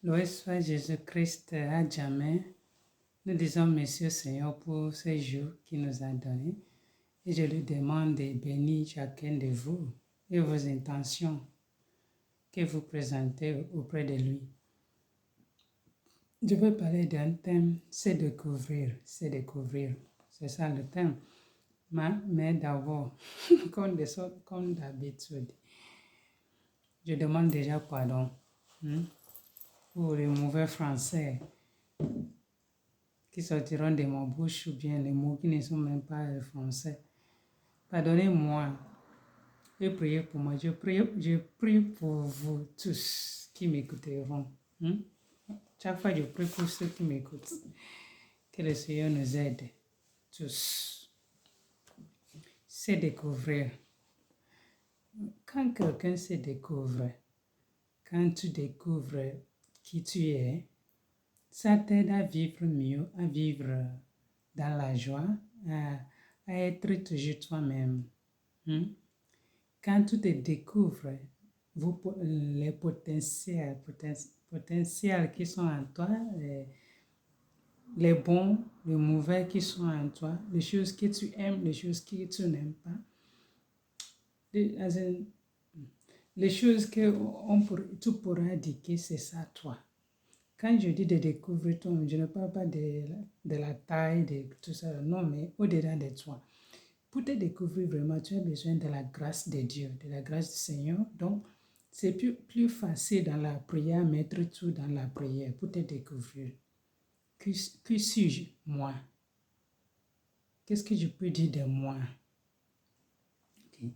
Loué soit Jésus-Christ à jamais. Nous disons merci au Seigneur pour ce jour qu'il nous a donné. Et je lui demande de bénir chacun de vous et vos intentions que vous présentez auprès de lui. Je veux parler d'un thème, c'est découvrir, c'est découvrir. C'est ça le thème. Mais d'abord, comme d'habitude, je demande déjà pardon pour les mauvais français qui sortiront de ma bouche ou bien les mots qui ne sont même pas français. Pardonnez-moi et priez pour moi. Je prie pour vous tous qui m'écouteront. Chaque fois, je prie pour ceux qui m'écoutent. Que le Seigneur nous aide tous. C'est découvrir. Quand quelqu'un se découvre, quand tu découvres qui tu es, ça t'aide à vivre mieux, à vivre dans la joie, à être toujours toi-même. Quand tu te découvres, les potentiels qui sont en toi, les bons, les mauvais qui sont en toi, les choses que tu aimes, les choses que tu n'aimes pas, les choses que tu pourras dire que c'est ça toi. Quand je dis de découvrir toi, je ne parle pas de la taille, de tout ça, non, mais au-delà de toi. Pour te découvrir vraiment, tu as besoin de la grâce de Dieu, de la grâce du Seigneur. Donc, c'est plus facile dans la prière, mettre tout dans la prière pour te découvrir. Qui suis-je, moi? Qu'est-ce que je peux dire de moi? Okay.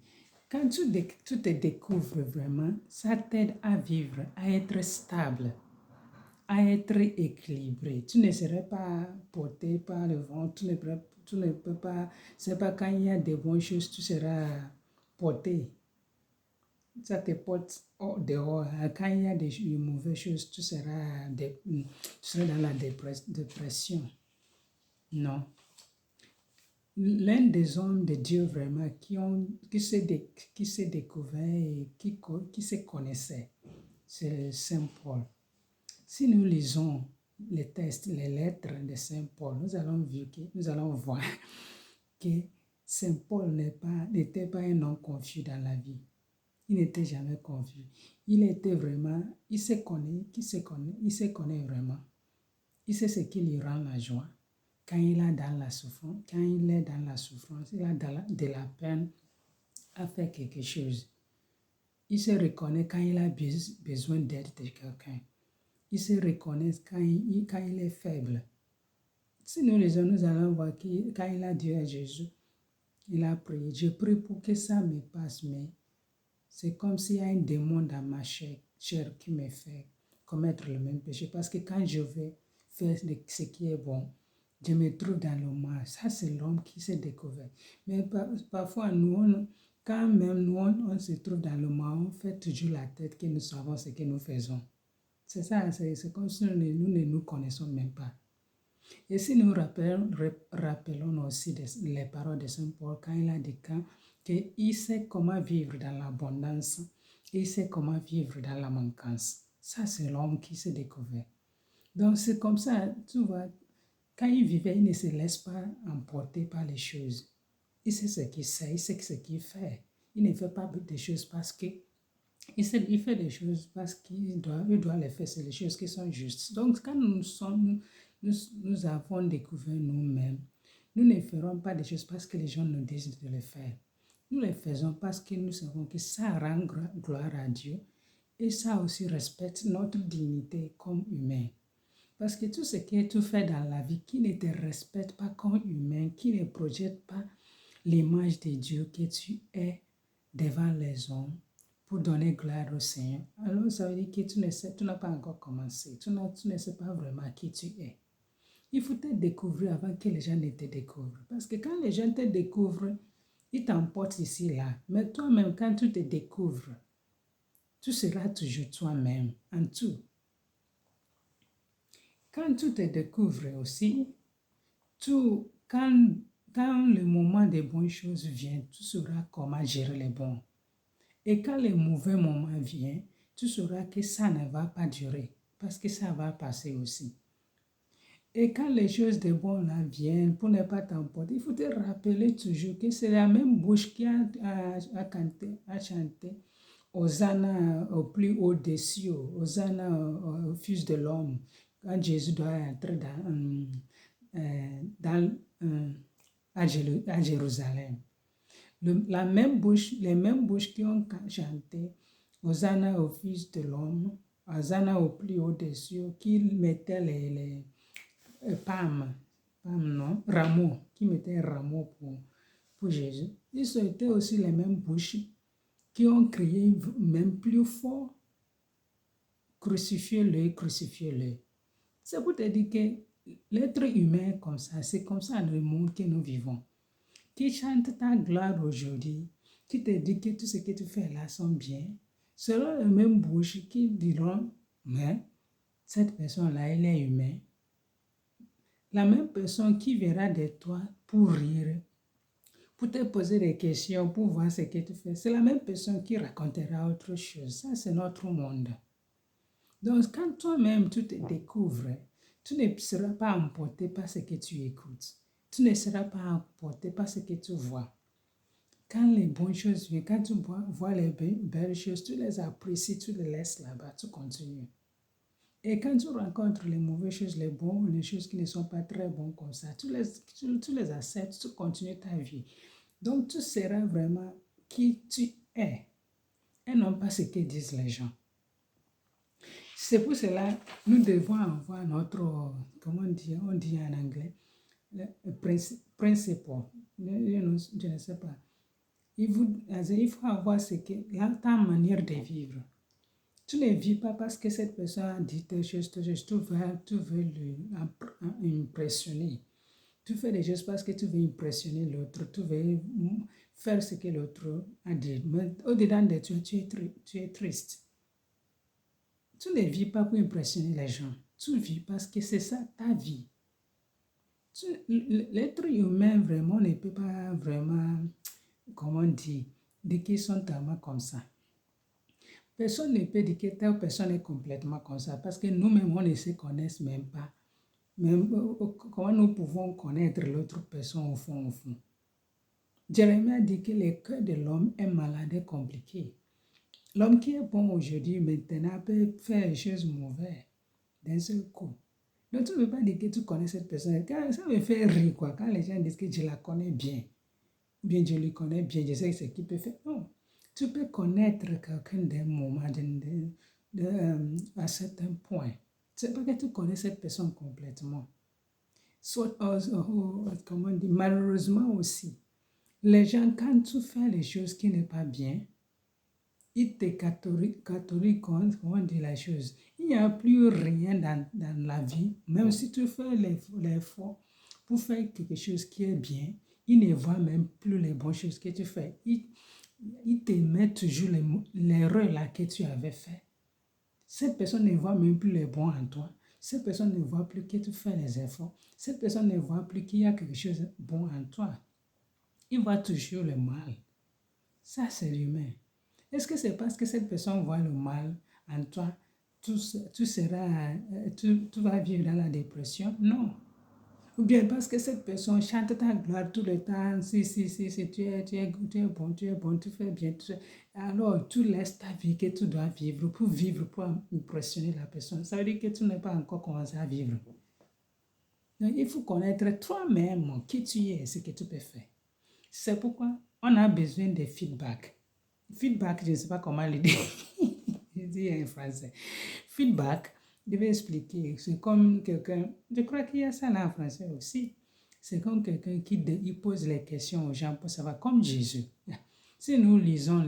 Quand tu te découvres vraiment, ça t'aide à vivre, à être stable, à être équilibré. Tu ne serais pas porté par le vent, tu ne peux pas, c'est pas quand il y a des bonnes choses, tu seras porté. Ça te porte dehors. Quand il y a des mauvaises choses, tu seras dans la dépression. Non. L'un des hommes de Dieu vraiment qui s'est découvert et qui se connaissait, c'est Saint Paul. Si nous lisons les textes, les lettres de Saint Paul, nous allons voir que Saint Paul n'était pas un homme confus dans la vie. Il n'était jamais confus. Il se connaît vraiment. Il sait ce qui lui rend la joie. Quand il est dans la souffrance, il a de la peine à faire quelque chose. Il se reconnaît quand il a besoin d'aide de quelqu'un. Il se reconnaît quand il est faible. Si nous lisons, nous allons voir que quand il a dit à Jésus, il a prié. Je prie pour que ça me passe, mais c'est comme s'il y a un démon dans ma chair qui me fait commettre le même péché. Parce que quand je vais faire ce qui est bon, je me trouve dans le mal. Ça, c'est l'homme qui s'est découvert. Mais parfois, quand même nous, on se trouve dans le mal, on fait toujours la tête que nous savons ce que nous faisons. C'est ça, c'est comme si nous ne nous connaissons même pas. Et si nous rappelons aussi les paroles de Saint Paul quand il a dit qu'il sait comment vivre dans l'abondance, il sait comment vivre dans la manquance. Ça, c'est l'homme qui s'est découvert. Donc, c'est comme ça, tu vois, quand il vivait, il ne se laisse pas emporter par les choses. Il sait ce qu'il sait, il sait ce qu'il fait. Il ne fait pas des choses parce que il fait des choses parce qu'il doit les faire, c'est les choses qui sont justes. Donc, quand nous avons découvert nous-mêmes, nous ne ferons pas des choses parce que les gens nous disent de les faire. Nous les faisons parce que nous savons que ça rend gloire à Dieu et ça aussi respecte notre dignité comme humain. Parce que tout ce que tu fais dans la vie qui ne te respecte pas comme humain, qui ne projette pas l'image de Dieu que tu es devant les hommes, pour donner gloire au Seigneur, alors ça veut dire que tu n'as pas encore commencé. Tu ne sais pas vraiment qui tu es. Il faut te découvrir avant que les gens ne te découvrent. Parce que quand les gens te découvrent, ils t'emportent ici, là. Mais toi-même, quand tu te découvres, tu seras toujours toi-même, en tout. Quand tu te découvres aussi, quand le moment des bonnes choses vient, tu sauras comment gérer les bons. Et quand le mauvais moment vient, tu sauras que ça ne va pas durer. parce que ça va passer aussi. Et quand les choses de bon là viennent, pour ne pas t'emporter, il faut te rappeler toujours que c'est la même bouche qui a chanté Hosanna au plus haut des cieux, Hosanna au Fils de l'homme, quand Jésus doit entrer à Jérusalem. La même bouche, les mêmes bouches qui ont chanté Hosanna au Fils de l'homme, Hosanna au plus haut des cieux, qui mettaient les non, rameaux, qui mettaient un rameau pour Jésus. Ils ont été aussi les mêmes bouches qui ont crié même plus fort, crucifiez-le, crucifiez-le. C'est pour te dire que l'être humain comme ça, c'est comme ça le monde que nous vivons. Qui chante ta gloire aujourd'hui, qui te dit que tout ce que tu fais là sont bien, seront les mêmes bouches qui diront, mais cette personne-là, elle est humaine. La même personne qui verra de toi pour rire, pour te poser des questions, pour voir ce que tu fais, c'est la même personne qui racontera autre chose. Ça, c'est notre monde. Donc, quand toi-même, tu te découvres, tu ne seras pas emporté par ce que tu écoutes. Tu ne seras pas emporté par ce que tu vois. Quand les bonnes choses viennent, quand tu vois les belles choses, tu les apprécies, tu les laisses là-bas, tu continues. Et quand tu rencontres les mauvaises choses, les choses qui ne sont pas très bonnes comme ça, tu les acceptes, tu continues ta vie. Donc, tu seras vraiment qui tu es et non pas ce que disent les gens. C'est pour cela que nous devons avoir notre, comment dire, on dit en anglais, le principe, je ne sais pas. Il faut avoir ta manière de vivre. Tu ne vis pas parce que cette personne a dit telle chose, tu veux l'impressionner. Tu fais des choses parce que tu veux impressionner l'autre, tu veux faire ce que l'autre a dit. Mais au-dedans de toi, tu es triste. Tu ne vis pas pour impressionner les gens. Tu vis parce que c'est ça ta vie. L'être humain vraiment ne peut pas vraiment, comment dire qu'ils sont tellement comme ça. Personne ne peut dire que telle personne est complètement comme ça parce que nous-mêmes, on ne se connaît même pas. Même, comment nous pouvons connaître l'autre personne au fond, au fond. Jérémie a dit que le cœur de l'homme est malade et compliqué. L'homme qui est bon aujourd'hui, maintenant, peut faire des choses mauvaises d'un seul coup. Donc, tu ne peux pas dire que tu connais cette personne. Ça me fait rire, quoi, quand les gens disent que je la connais bien. Bien, je le connais bien, je sais ce qu'il peut faire. Non. Tu peux connaître quelqu'un d'un moment, à certains points. C'est pas que tu connais cette personne complètement. Comment dire, malheureusement aussi, les gens, quand tu fais les choses qui ne sont pas bien, ils te catégorisent, comment dire la chose. Il n'y a plus rien dans la vie, même si tu fais l'effort pour faire quelque chose qui est bien, ils ne voient même plus les bonnes choses que tu fais. Ils te mettent toujours l'erreur là que tu avais fait. Cette personne ne voit même plus les bons en toi. Cette personne ne voit plus que tu fais les efforts. Cette personne ne voit plus qu'il y a quelque chose de bon en toi. Il voit toujours le mal. Ça, c'est l'humain. Est-ce que c'est parce que cette personne voit le mal en toi, tu vas vivre dans la dépression? Non. Ou bien parce que cette personne chante ta gloire tout le temps, si, tu es bon, tu fais bien. Alors, tu laisses ta vie que tu dois vivre pour impressionner la personne. Ça veut dire que tu n'es pas encore commencé à vivre. Donc, il faut connaître toi-même qui tu es et ce que tu peux faire. C'est pourquoi on a besoin de feedback. Feedback, je ne sais pas comment le dire. Je dis en français. Feedback, je vais expliquer. C'est comme quelqu'un, je crois qu'il y a ça là en français aussi. C'est comme quelqu'un qui pose les questions aux gens pour savoir, comme Jésus. Si nous lisons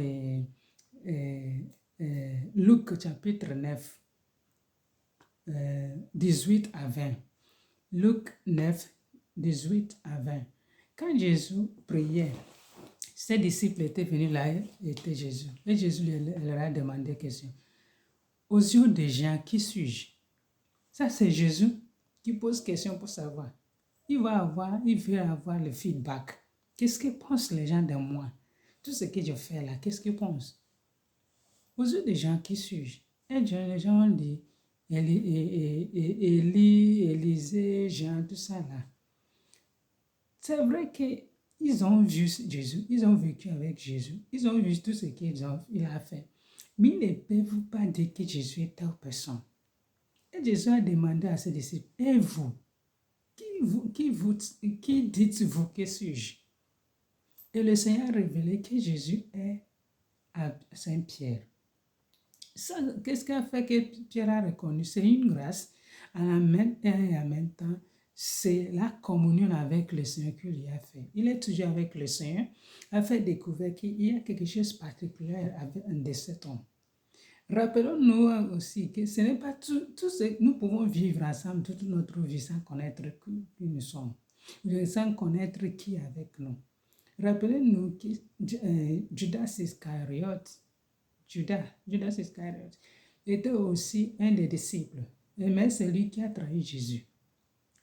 Luc chapitre 9, 18 à 20. Luc 9, 18 à 20. Quand Jésus priait, ses disciples étaient venus là, était Jésus. Et Jésus leur a demandé question. Aux yeux des gens, qui suis-je? Ça, c'est Jésus qui pose question pour savoir. Il veut avoir le feedback. Qu'est-ce que pensent les gens de moi? Tout ce que je fais là, qu'est-ce qu'ils pensent? Aux yeux des gens, qui suis-je? Et les gens ont dit, Élie, Élisée, Jean, tout ça là. C'est vrai qu'ils ont vu Jésus, ils ont vécu avec Jésus, ils ont vu tout ce qu'il a fait. Mais ils ne peuvent pas dire que Jésus est telle personne. Et Jésus a demandé à ses disciples, et vous, qui dites-vous que suis-je? Et le Seigneur a révélé que Jésus est à Saint-Pierre. Qu'est-ce qui a fait que Pierre a reconnu? C'est une grâce. En même temps, c'est la communion avec le Seigneur qu'il lui a fait. Il est toujours avec le Seigneur, a fait découvrir qu'il y a quelque chose de particulier avec un de cet homme. Rappelons-nous aussi que ce n'est pas tout ce que nous pouvons vivre ensemble toute notre vie sans connaître qui nous sommes, sans connaître qui est avec nous. Rappelez-nous que Judas Iscariote était aussi un des disciples, mais c'est lui qui a trahi Jésus.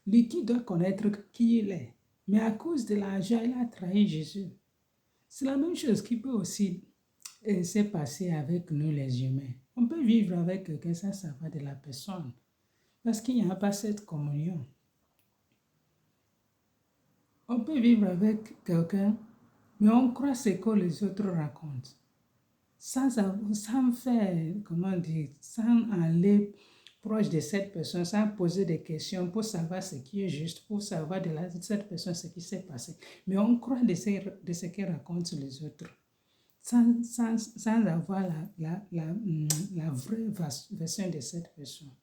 Lui qui doit connaître qui il est, mais à cause de l'argent, il a trahi Jésus. C'est la même chose qui peut aussi se passer avec nous les humains. On peut vivre avec quelqu'un sans savoir de la personne, parce qu'il n'y a pas cette communion. On peut vivre avec quelqu'un, mais on croit ce que les autres racontent. Sans faire, sans aller proche de cette personne, sans poser des questions pour savoir ce qui est juste, pour savoir de cette personne ce qui s'est passé. Mais on croit de ce que racontent les autres, sans avoir la vraie version de cette personne.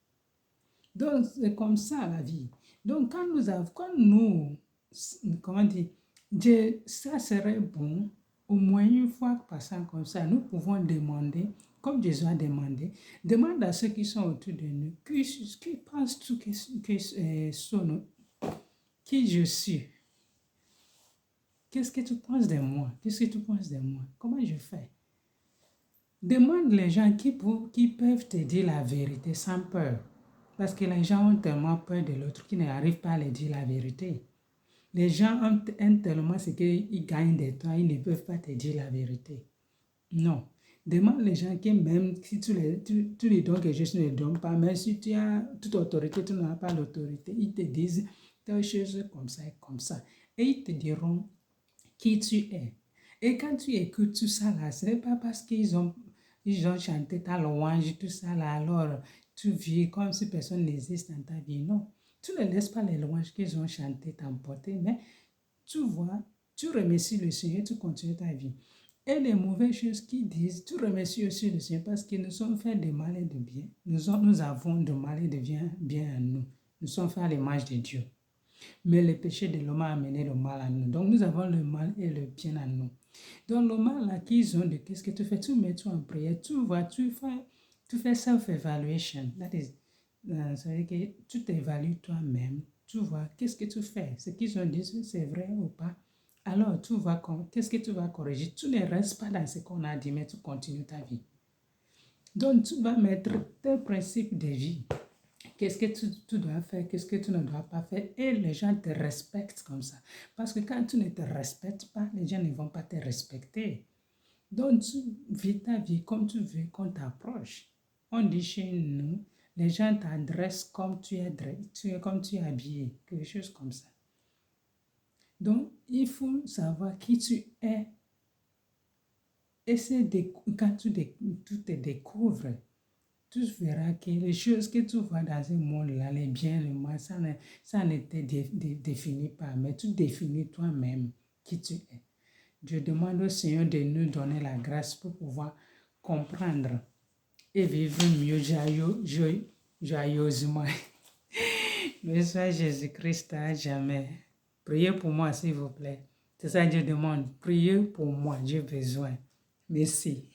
Donc, c'est comme ça la vie. Donc, quand nous ça serait bon, au moins une fois passant comme ça, nous pouvons demander, comme Jésus a demandé, demande à ceux qui sont autour de nous, qui pensent-tu qui je suis? Qu'est-ce que tu penses de moi? Qu'est-ce que tu penses de moi? Comment je fais? Demande les gens qui peuvent te dire la vérité sans peur. Parce que les gens ont tellement peur de l'autre qu'ils n'arrivent pas à leur dire la vérité. Les gens aiment tellement ce qu'ils gagnent de toi, ils ne peuvent pas te dire la vérité. Non. Demande les gens qui, même si tu les donnes quelque chose, tu ne les donnes pas, mais si tu as toute autorité, tu n'as pas l'autorité, ils te disent telle chose comme ça et comme ça. Et ils te diront qui tu es. Et quand tu écoutes tout ça là, ce n'est pas parce qu'ils ont chanté ta louange, tout ça là, alors tu vis comme si personne n'existe dans ta vie. Non. Tu ne laisses pas les louanges qu'ils ont chantées t'emporter, mais tu vois, tu remercies le Seigneur, tu continues ta vie. Et les mauvaises choses qu'ils disent, tu remercies aussi le Seigneur parce qu'ils nous sont faits de mal et de bien. Nous avons de mal et de bien en nous. Nous sommes faits à l'image de Dieu. Mais le péché de l'homme a amené le mal à nous. Donc nous avons le mal et le bien en nous. Donc le mal là qu'ils ont, qu'est-ce que tu fais? Tu mets toi en prière, tu vois, tu fais self-evaluation. Ça veut dire que tu t'évalues toi-même. Tu vois, qu'est-ce que tu fais? Ce qu'ils ont dit, c'est vrai ou pas? Alors, tu vois, qu'est-ce que tu vas corriger? Tu ne restes pas dans ce qu'on a dit, mais tu continues ta vie. Donc, tu vas mettre tes principes de vie. Qu'est-ce que tu dois faire? Qu'est-ce que tu ne dois pas faire? Et les gens te respectent comme ça. Parce que quand tu ne te respectes pas, les gens ne vont pas te respecter. Donc, tu vis ta vie comme tu veux qu'on t'approche. On dit chez nous, les gens t'adressent comme tu es comme tu es habillé, quelque chose comme ça. Donc, il faut savoir qui tu es. Et quand tu te découvres, tu verras que les choses que tu vois dans ce monde-là, les biens, le mal, ça ne te définit pas, mais tu définis toi-même qui tu es. Je demande au Seigneur de nous donner la grâce pour pouvoir comprendre et vivre mieux joyeusement. Le soit Jésus-Christ à jamais. Priez pour moi, s'il vous plaît. C'est ça que je demande. Priez pour moi, j'ai besoin. Merci.